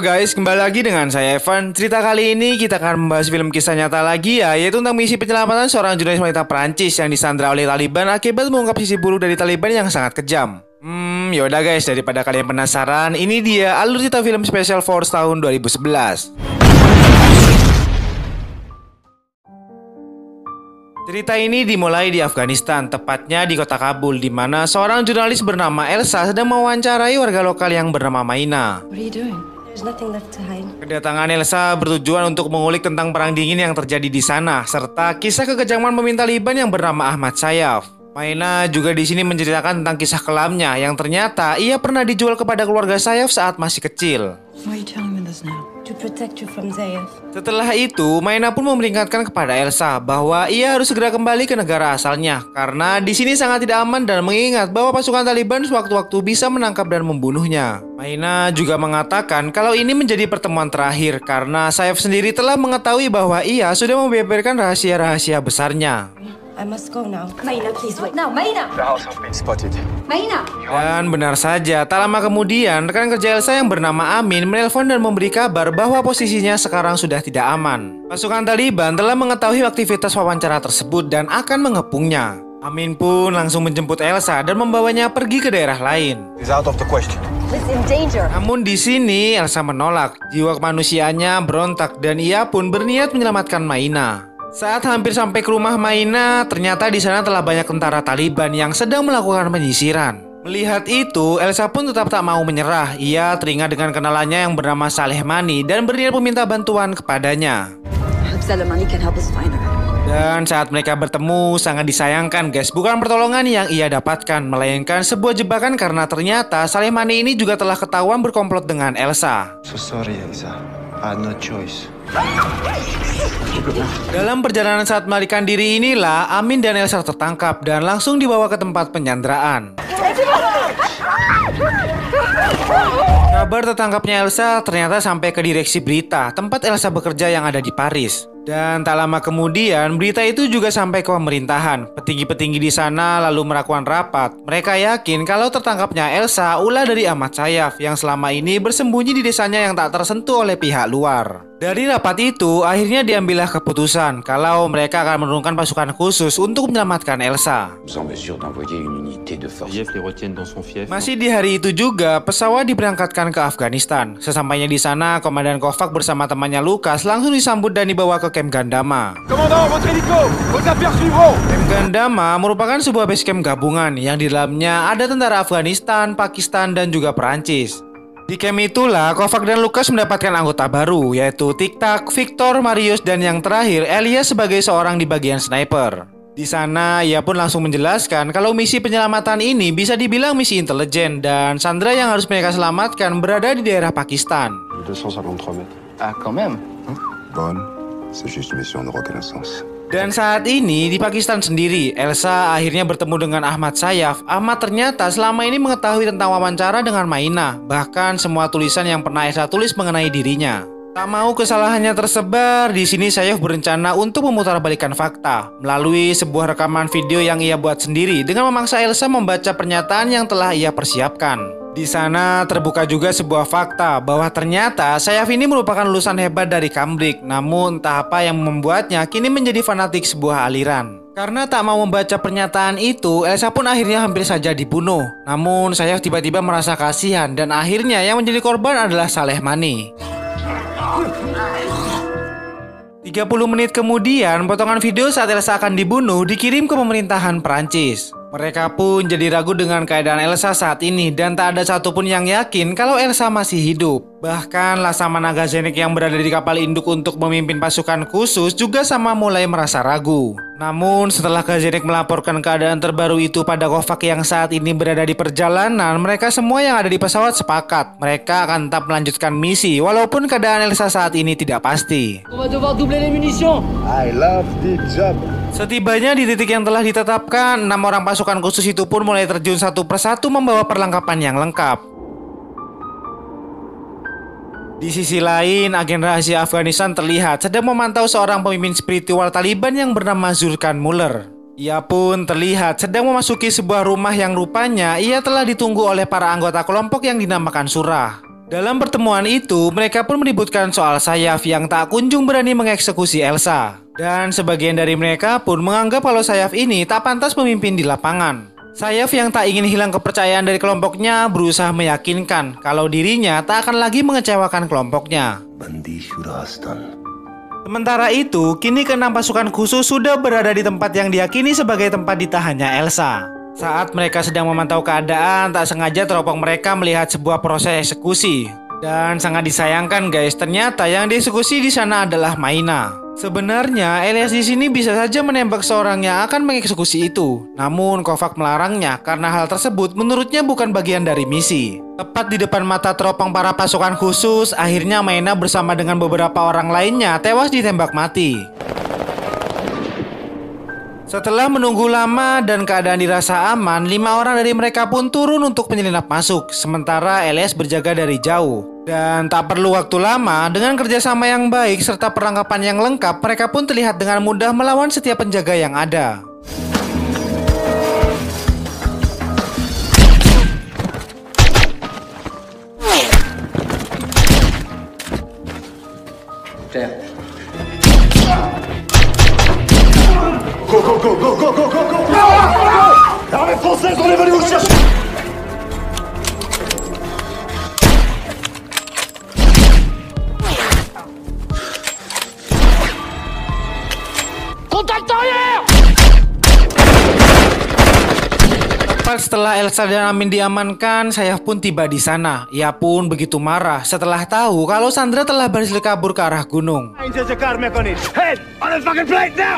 guys, kembali lagi dengan saya Evan. Cerita kali ini kita akan membahas film kisah nyata lagi ya, yaitu tentang misi penyelamatan seorang jurnalis wanita Prancis yang disandra oleh Taliban akibat mengungkap sisi buruk dari Taliban yang sangat kejam. Yaudah guys, daripada kalian penasaran, ini dia alur cerita film Special Force tahun 2011. Cerita ini dimulai di Afghanistan, tepatnya di kota Kabul, di mana seorang jurnalis bernama Elsa sedang mewawancarai warga lokal yang bernama Maina. Kedatangan Elsa bertujuan untuk mengulik tentang perang dingin yang terjadi di sana, serta kisah kekejaman pemimpin Taliban yang bernama Ahmad Sayaf. Maina juga di sini menceritakan tentang kisah kelamnya yang ternyata ia pernah dijual kepada keluarga Sayaf saat masih kecil. Setelah itu, Maina pun memperingatkan kepada Elsa bahwa ia harus segera kembali ke negara asalnya karena di sini sangat tidak aman dan mengingat bahwa pasukan Taliban sewaktu-waktu bisa menangkap dan membunuhnya. Maina juga mengatakan kalau ini menjadi pertemuan terakhir karena Sayaf sendiri telah mengetahui bahwa ia sudah membeberkan rahasia-rahasia besarnya. I must go now. Maina, please wait. Now, Maina. The house has been spotted. Maina. Dan benar saja, tak lama kemudian rekan kerja Elsa yang bernama Amin menelpon dan memberi kabar bahwa posisinya sekarang sudah tidak aman. Pasukan Taliban telah mengetahui aktivitas wawancara tersebut dan akan mengepungnya. Amin pun langsung menjemput Elsa dan membawanya pergi ke daerah lain. It's out of the question. It's in danger. Namun di sini Elsa menolak. Jiwa kemanusiaannya berontak dan ia pun berniat menyelamatkan Maina. Saat hampir sampai ke rumah Maina, ternyata di sana telah banyak tentara Taliban yang sedang melakukan penyisiran. Melihat itu, Elsa pun tetap tak mau menyerah. Ia teringat dengan kenalannya yang bernama Saleh Mani dan berniat meminta bantuan kepadanya. Dan saat mereka bertemu, sangat disayangkan guys, bukan pertolongan yang ia dapatkan, melainkan sebuah jebakan karena ternyata Saleh Mani ini juga telah ketahuan berkomplot dengan Elsa. So sorry, Elsa. I had no choice. Dalam perjalanan saat melarikan diri inilah Amin dan Elsa tertangkap dan langsung dibawa ke tempat penyanderaan. Kabar tertangkapnya Elsa ternyata sampai ke direksi berita tempat Elsa bekerja yang ada di Paris. Dan tak lama kemudian berita itu juga sampai ke pemerintahan. Petinggi-petinggi di sana lalu melakukan rapat. Mereka yakin kalau tertangkapnya Elsa ulah dari Ahmad Sayaf yang selama ini bersembunyi di desanya yang tak tersentuh oleh pihak luar. Dari rapat itu akhirnya diambillah keputusan kalau mereka akan menurunkan pasukan khusus untuk menyelamatkan Elsa. Masih di hari itu juga pesawat diberangkatkan ke Afghanistan. Sesampainya di sana, Komandan Kovac bersama temannya Lukas langsung disambut dan dibawa ke Camp Gandama. Camp Gandama merupakan sebuah base camp gabungan yang di dalamnya ada tentara Afghanistan, Pakistan, dan juga Perancis. Di camp itulah Kovac dan Lukas mendapatkan anggota baru, yaitu Tik-Tak, Victor, Marius, dan yang terakhir Elias sebagai seorang di bagian sniper. Di sana ia pun langsung menjelaskan kalau misi penyelamatan ini bisa dibilang misi intelijen dan sandera yang harus mereka selamatkan berada di daerah Pakistan. 253 mètres. Ah, quand même. Bonne, c'est juste une mission de reconnaissance. Dan saat ini di Pakistan sendiri, Elsa akhirnya bertemu dengan Ahmad Sayaf. Ahmad ternyata selama ini mengetahui tentang wawancara dengan Maina, bahkan semua tulisan yang pernah Elsa tulis mengenai dirinya. Tak mau kesalahannya tersebar, di sini Sayaf berencana untuk memutarbalikkan fakta melalui sebuah rekaman video yang ia buat sendiri dengan memaksa Elsa membaca pernyataan yang telah ia persiapkan. Di sana terbuka juga sebuah fakta bahwa ternyata Sayaf ini merupakan lulusan hebat dari Cambridge, namun entah apa yang membuatnya kini menjadi fanatik sebuah aliran. Karena tak mau membaca pernyataan itu, Elsa pun akhirnya hampir saja dibunuh. Namun Sayaf tiba-tiba merasa kasihan dan akhirnya yang menjadi korban adalah Saleh Mani. 30 menit kemudian, potongan video saat Elsa akan dibunuh dikirim ke pemerintahan Perancis. Mereka pun jadi ragu dengan keadaan Elsa saat ini dan tak ada satupun yang yakin kalau Elsa masih hidup. Bahkan Laksamana Gazanik yang berada di kapal induk untuk memimpin pasukan khusus juga sama mulai merasa ragu. Namun setelah Gazanik melaporkan keadaan terbaru itu pada Kovac yang saat ini berada di perjalanan, mereka semua yang ada di pesawat sepakat mereka akan tetap melanjutkan misi walaupun keadaan Elsa saat ini tidak pasti. I love the job. Setibanya di titik yang telah ditetapkan, 6 orang pasukan khusus itu pun mulai terjun satu persatu membawa perlengkapan yang lengkap. Di sisi lain, agen rahasia Afghanistan terlihat sedang memantau seorang pemimpin spiritual Taliban yang bernama Zulkan Muller. Ia pun terlihat sedang memasuki sebuah rumah yang rupanya ia telah ditunggu oleh para anggota kelompok yang dinamakan Surah. Dalam pertemuan itu, mereka pun meributkan soal Sayaf yang tak kunjung berani mengeksekusi Elsa. Dan sebagian dari mereka pun menganggap kalau Sayaf ini tak pantas memimpin di lapangan. Sayaf yang tak ingin hilang kepercayaan dari kelompoknya berusaha meyakinkan kalau dirinya tak akan lagi mengecewakan kelompoknya. Sementara itu, kini ke-6 pasukan khusus sudah berada di tempat yang diyakini sebagai tempat ditahannya Elsa. Saat mereka sedang memantau keadaan, tak sengaja teropong mereka melihat sebuah proses eksekusi. Dan sangat disayangkan guys, ternyata yang dieksekusi di sana adalah Maina. Sebenarnya Elias di sini bisa saja menembak seorang yang akan mengeksekusi itu. Namun Kovac melarangnya karena hal tersebut menurutnya bukan bagian dari misi. Tepat di depan mata teropong para pasukan khusus, akhirnya Maina bersama dengan beberapa orang lainnya tewas ditembak mati. Setelah menunggu lama dan keadaan dirasa aman, 5 orang dari mereka pun turun untuk menyelinap masuk, sementara Elias berjaga dari jauh. Dan tak perlu waktu lama, dengan kerjasama yang baik serta perlengkapan yang lengkap, mereka pun terlihat dengan mudah melawan setiap penjaga yang ada. Go, go, go, go, go, go, go, go! L'armée française, on est venu vous chercher! Contact arrière! Tepat setelah Elsa dan Amin diamankan, Sayaf pun tiba di sana. Ia pun begitu marah setelah tahu kalau Sandra telah berhasil kabur ke arah gunung.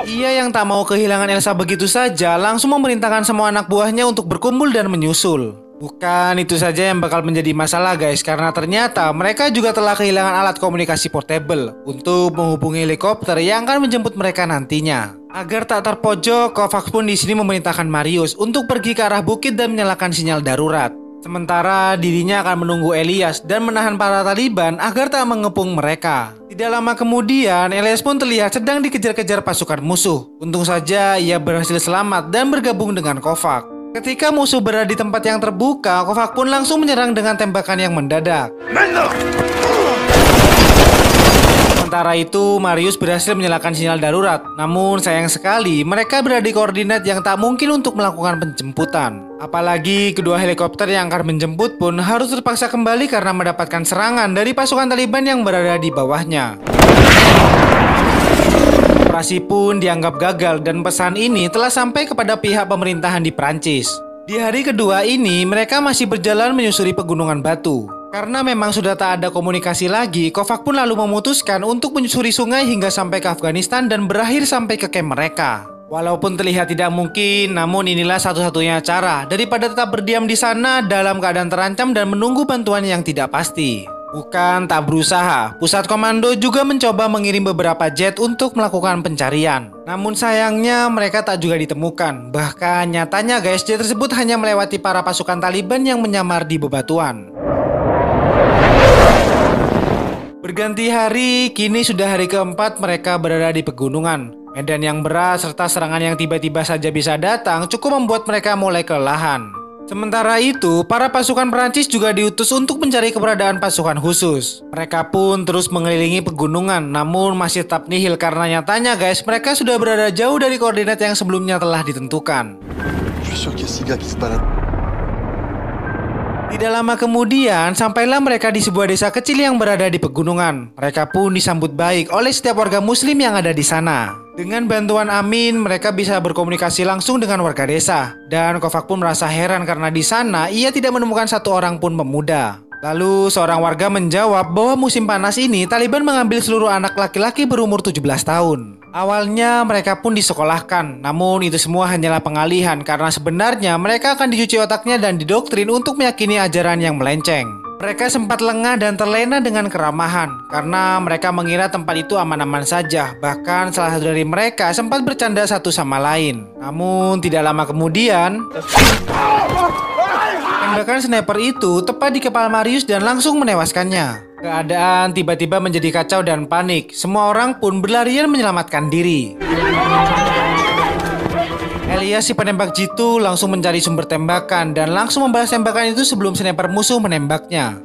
Ia yang tak mau kehilangan Elsa begitu saja langsung memerintahkan semua anak buahnya untuk berkumpul dan menyusul. Bukan itu saja yang bakal menjadi masalah guys, karena ternyata mereka juga telah kehilangan alat komunikasi portable untuk menghubungi helikopter yang akan menjemput mereka nantinya. Agar tak terpojok, Kovac pun di sini memerintahkan Marius untuk pergi ke arah bukit dan menyalakan sinyal darurat. Sementara dirinya akan menunggu Elias dan menahan para Taliban agar tak mengepung mereka. Tidak lama kemudian, Elias pun terlihat sedang dikejar-kejar pasukan musuh. Untung saja ia berhasil selamat dan bergabung dengan Kovac. Ketika musuh berada di tempat yang terbuka, Kovac pun langsung menyerang dengan tembakan yang mendadak. Sementara itu, Marius berhasil menyalakan sinyal darurat. Namun sayang sekali, mereka berada di koordinat yang tak mungkin untuk melakukan penjemputan. Apalagi kedua helikopter yang akan menjemput pun harus terpaksa kembali karena mendapatkan serangan dari pasukan Taliban yang berada di bawahnya. Operasi pun dianggap gagal dan pesan ini telah sampai kepada pihak pemerintahan di Prancis. Di hari kedua ini, mereka masih berjalan menyusuri pegunungan batu. Karena memang sudah tak ada komunikasi lagi, Kovac pun lalu memutuskan untuk menyusuri sungai hingga sampai ke Afghanistan dan berakhir sampai ke camp mereka. Walaupun terlihat tidak mungkin, namun inilah satu-satunya cara daripada tetap berdiam di sana dalam keadaan terancam dan menunggu bantuan yang tidak pasti. Bukan tak berusaha, pusat komando juga mencoba mengirim beberapa jet untuk melakukan pencarian. Namun sayangnya mereka tak juga ditemukan. Bahkan nyatanya guys, jet tersebut hanya melewati para pasukan Taliban yang menyamar di bebatuan. Berganti hari, kini sudah hari keempat mereka berada di pegunungan. Medan yang berat serta serangan yang tiba-tiba saja bisa datang cukup membuat mereka mulai kelelahan. Sementara itu, para pasukan Perancis juga diutus untuk mencari keberadaan pasukan khusus. Mereka pun terus mengelilingi pegunungan, namun masih tetap nihil karena nyatanya guys, mereka sudah berada jauh dari koordinat yang sebelumnya telah ditentukan. Tidak lama kemudian, sampailah mereka di sebuah desa kecil yang berada di pegunungan. Mereka pun disambut baik oleh setiap warga muslim yang ada di sana. Dengan bantuan Amin, mereka bisa berkomunikasi langsung dengan warga desa. Dan Kovac pun merasa heran karena di sana ia tidak menemukan satu orang pun pemuda. Lalu seorang warga menjawab bahwa musim panas ini Taliban mengambil seluruh anak laki-laki berumur 17 tahun. Awalnya mereka pun disekolahkan, namun itu semua hanyalah pengalihan karena sebenarnya mereka akan dicuci otaknya dan didoktrin untuk meyakini ajaran yang melenceng. Mereka sempat lengah dan terlena dengan keramahan karena mereka mengira tempat itu aman-aman saja. Bahkan salah satu dari mereka sempat bercanda satu sama lain. Namun tidak lama kemudian, tembakan sniper itu tepat di kepala Marius dan langsung menewaskannya. Keadaan tiba-tiba menjadi kacau dan panik. Semua orang pun berlarian menyelamatkan diri. Elias si penembak jitu langsung mencari sumber tembakan dan langsung membalas tembakan itu sebelum sniper musuh menembaknya.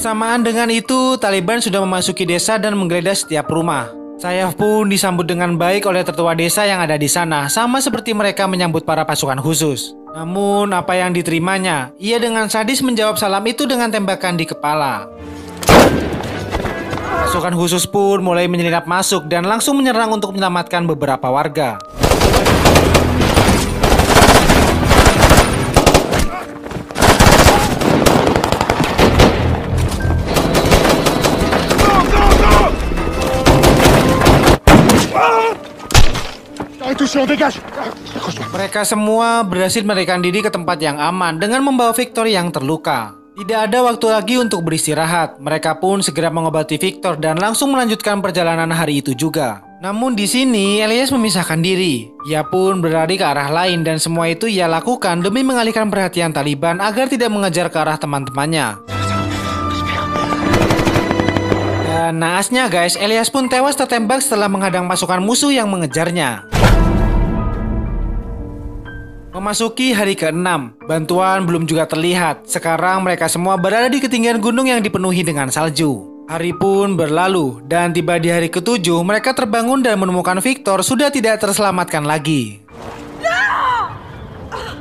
Bersamaan dengan itu, Taliban sudah memasuki desa dan menggeledah setiap rumah. Sayaf pun disambut dengan baik oleh tertua desa yang ada di sana, sama seperti mereka menyambut para pasukan khusus. Namun, apa yang diterimanya? Ia dengan sadis menjawab salam itu dengan tembakan di kepala. Pasukan khusus pun mulai menyelinap masuk dan langsung menyerang untuk menyelamatkan beberapa warga. Mereka semua berhasil melarikan diri ke tempat yang aman dengan membawa Victor yang terluka. Tidak ada waktu lagi untuk beristirahat. Mereka pun segera mengobati Victor dan langsung melanjutkan perjalanan hari itu juga. Namun di sini Elias memisahkan diri. Ia pun berlari ke arah lain dan semua itu ia lakukan demi mengalihkan perhatian Taliban agar tidak mengejar ke arah teman-temannya. Dan naasnya guys, Elias pun tewas tertembak setelah menghadang pasukan musuh yang mengejarnya. Memasuki hari ke-6, bantuan belum juga terlihat. Sekarang mereka semua berada di ketinggian gunung yang dipenuhi dengan salju. Hari pun berlalu, dan tiba di hari ke-7, mereka terbangun dan menemukan Victor sudah tidak terselamatkan lagi.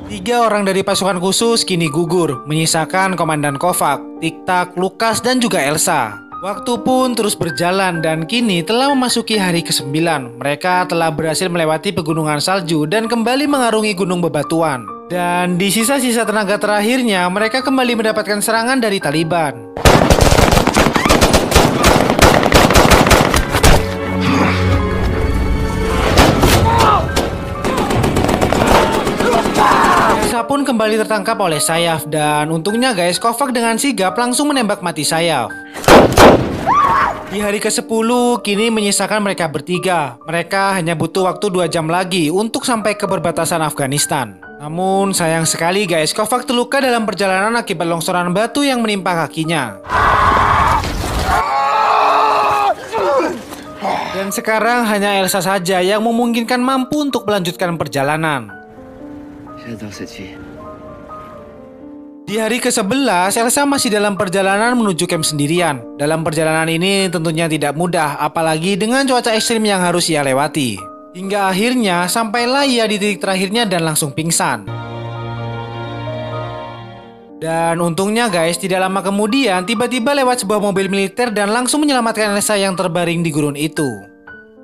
3 orang dari pasukan khusus kini gugur, menyisakan Komandan Kovac, Tik-Tak, Lukas, dan juga Elsa. Waktu pun terus berjalan dan kini telah memasuki hari ke-9. Mereka telah berhasil melewati pegunungan salju dan kembali mengarungi gunung bebatuan. Dan di sisa-sisa tenaga terakhirnya, mereka kembali mendapatkan serangan dari Taliban. Elsa pun kembali tertangkap oleh Sayaf dan untungnya guys, Kovac dengan sigap langsung menembak mati Sayaf. Di hari ke-10, kini menyisakan mereka bertiga. Mereka hanya butuh waktu 2 jam lagi untuk sampai ke perbatasan Afghanistan. Namun sayang sekali guys, Kovac terluka dalam perjalanan akibat longsoran batu yang menimpa kakinya. Dan sekarang hanya Elsa saja yang memungkinkan mampu untuk melanjutkan perjalanan. Di hari ke-11, Elsa masih dalam perjalanan menuju camp sendirian. Dalam perjalanan ini tentunya tidak mudah, apalagi dengan cuaca ekstrim yang harus ia lewati. Hingga akhirnya sampailah ia di titik terakhirnya dan langsung pingsan. Dan untungnya guys, tidak lama kemudian tiba-tiba lewat sebuah mobil militer dan langsung menyelamatkan Elsa yang terbaring di gurun itu.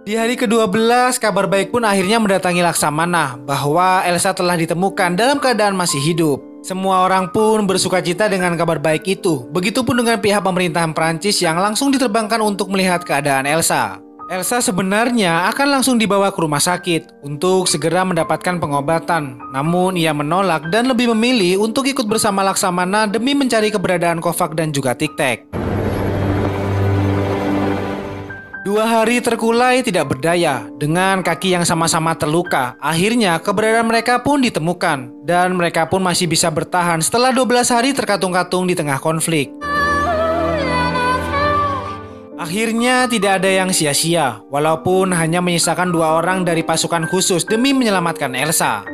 Di hari ke-12, kabar baik pun akhirnya mendatangi Laksamana bahwa Elsa telah ditemukan dalam keadaan masih hidup. Semua orang pun bersukacita dengan kabar baik itu. Begitupun dengan pihak pemerintahan Prancis yang langsung diterbangkan untuk melihat keadaan Elsa. Elsa sebenarnya akan langsung dibawa ke rumah sakit untuk segera mendapatkan pengobatan. Namun ia menolak dan lebih memilih untuk ikut bersama Laksamana demi mencari keberadaan Kovac dan juga Tik-Tak. 2 hari terkulai tidak berdaya. Dengan kaki yang sama-sama terluka, akhirnya keberadaan mereka pun ditemukan. Dan mereka pun masih bisa bertahan setelah 12 hari terkatung-katung di tengah konflik. Akhirnya tidak ada yang sia-sia, walaupun hanya menyisakan 2 orang dari pasukan khusus demi menyelamatkan Elsa.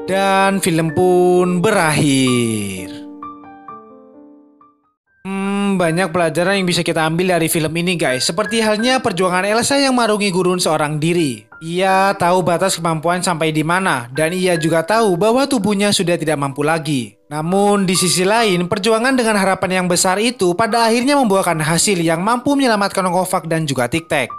Dan film pun berakhir. Banyak pelajaran yang bisa kita ambil dari film ini guys. Seperti halnya perjuangan Elsa yang marungi gurun seorang diri. Ia tahu batas kemampuan sampai di mana, dan ia juga tahu bahwa tubuhnya sudah tidak mampu lagi. Namun di sisi lain, perjuangan dengan harapan yang besar itu pada akhirnya membuahkan hasil yang mampu menyelamatkan Kovac dan juga Tik-Tak.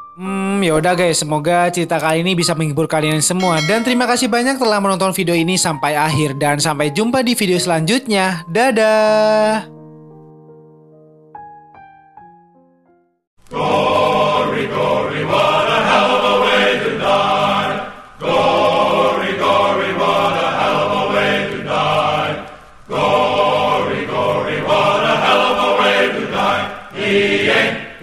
Yaudah guys, semoga cerita kali ini bisa menghibur kalian semua. Dan terima kasih banyak telah menonton video ini sampai akhir. Dan sampai jumpa di video selanjutnya. Dadah! Glory, glory, what a hell of a way to die. Glory, glory, what a hell of a way to die. Glory, glory, what a hell of a way to die. He ain't